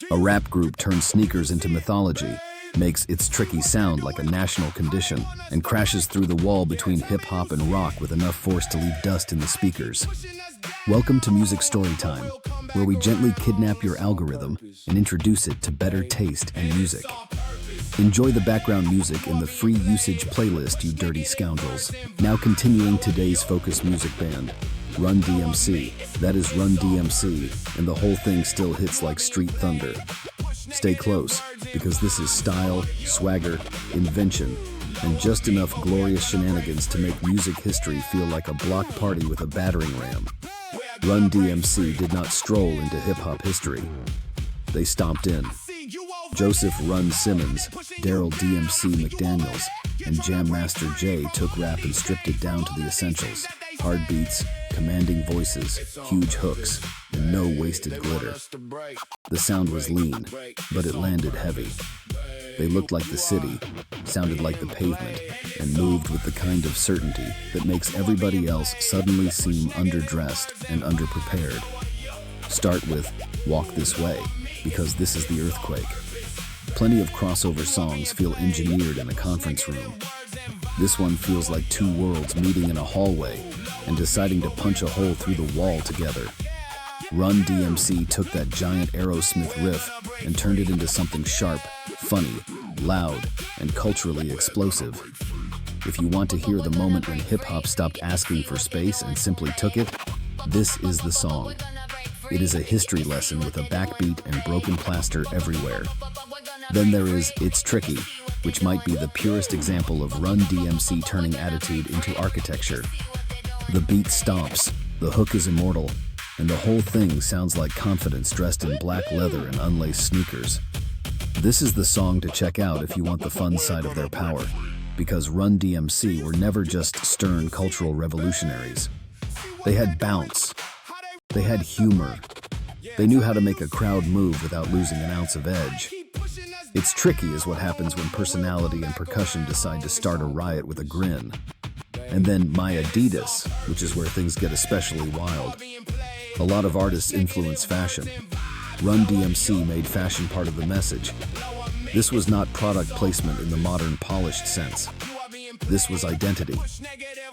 A rap group turns sneakers into mythology, makes its tricky sound like a national condition, and crashes through the wall between hip-hop and rock with enough force to leave dust in the speakers. Welcome to Music Storytime, where we gently kidnap your algorithm and introduce it to better taste and music. Enjoy the background music in the free usage playlist, you dirty scoundrels. Now continuing today's focus music band, Run-DMC. That is Run-DMC, and the whole thing still hits like street thunder. Stay close, because this is style, swagger, invention, and just enough glorious shenanigans to make music history feel like a block party with a battering ram. Run-DMC did not stroll into hip-hop history. They stomped in. Joseph Run Simmons, Daryl DMC McDaniels, and Jam Master Jay took rap and stripped it down to the essentials. Hard beats, commanding voices, huge hooks, and no wasted glitter. The sound was lean, but it landed heavy. They looked like the city, sounded like the pavement, and moved with the kind of certainty that makes everybody else suddenly seem underdressed and underprepared. Start with Walk This Way, because this is the earthquake. Plenty of crossover songs feel engineered in a conference room. This one feels like two worlds meeting in a hallway and deciding to punch a hole through the wall together. Run-DMC took that giant Aerosmith riff and turned it into something sharp, funny, loud, and culturally explosive. If you want to hear the moment when hip-hop stopped asking for space and simply took it, this is the song. It is a history lesson with a backbeat and broken plaster everywhere. Then there is It's Tricky, which might be the purest example of Run-DMC turning attitude into architecture. The beat stomps, the hook is immortal, and the whole thing sounds like confidence dressed in black leather and unlaced sneakers. This is the song to check out if you want the fun side of their power, because Run-DMC were never just stern cultural revolutionaries. They had bounce. They had humor. They knew how to make a crowd move without losing an ounce of edge. It's tricky is what happens when personality and percussion decide to start a riot with a grin. And then My Adidas, which is where things get especially wild. A lot of artists influence fashion. Run-DMC made fashion part of the message. This was not product placement in the modern polished sense. This was identity.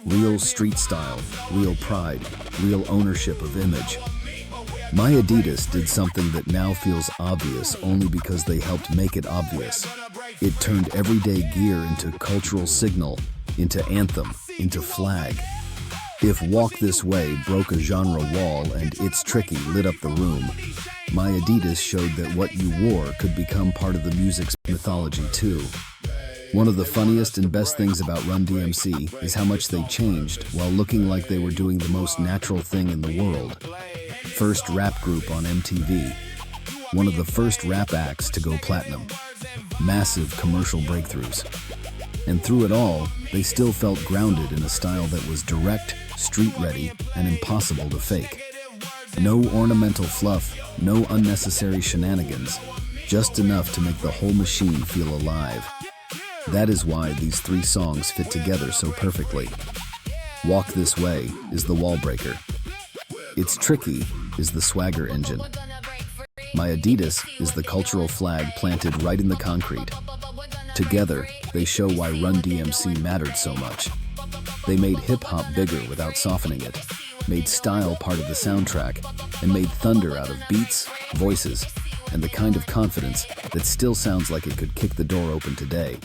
Real street style, real pride, real ownership of image. My Adidas did something that now feels obvious only because they helped make it obvious. It turned everyday gear into cultural signal, into anthem, into flag. If Walk This Way broke a genre wall and It's Tricky lit up the room, My Adidas showed that what you wore could become part of the music's mythology too. One of the funniest and best things about Run-DMC is how much they changed while looking like they were doing the most natural thing in the world. First rap group on MTV. One of the first rap acts to go platinum. Massive commercial breakthroughs. And through it all, they still felt grounded in a style that was direct, street-ready, and impossible to fake. No ornamental fluff, no unnecessary shenanigans, just enough to make the whole machine feel alive. That is why these three songs fit together so perfectly. Walk This Way is the wall breaker. It's Tricky is the swagger engine. My Adidas is the cultural flag planted right in the concrete. Together, they show why Run-DMC mattered so much. They made hip-hop bigger without softening it, made style part of the soundtrack, and made thunder out of beats, voices, and the kind of confidence that still sounds like it could kick the door open today.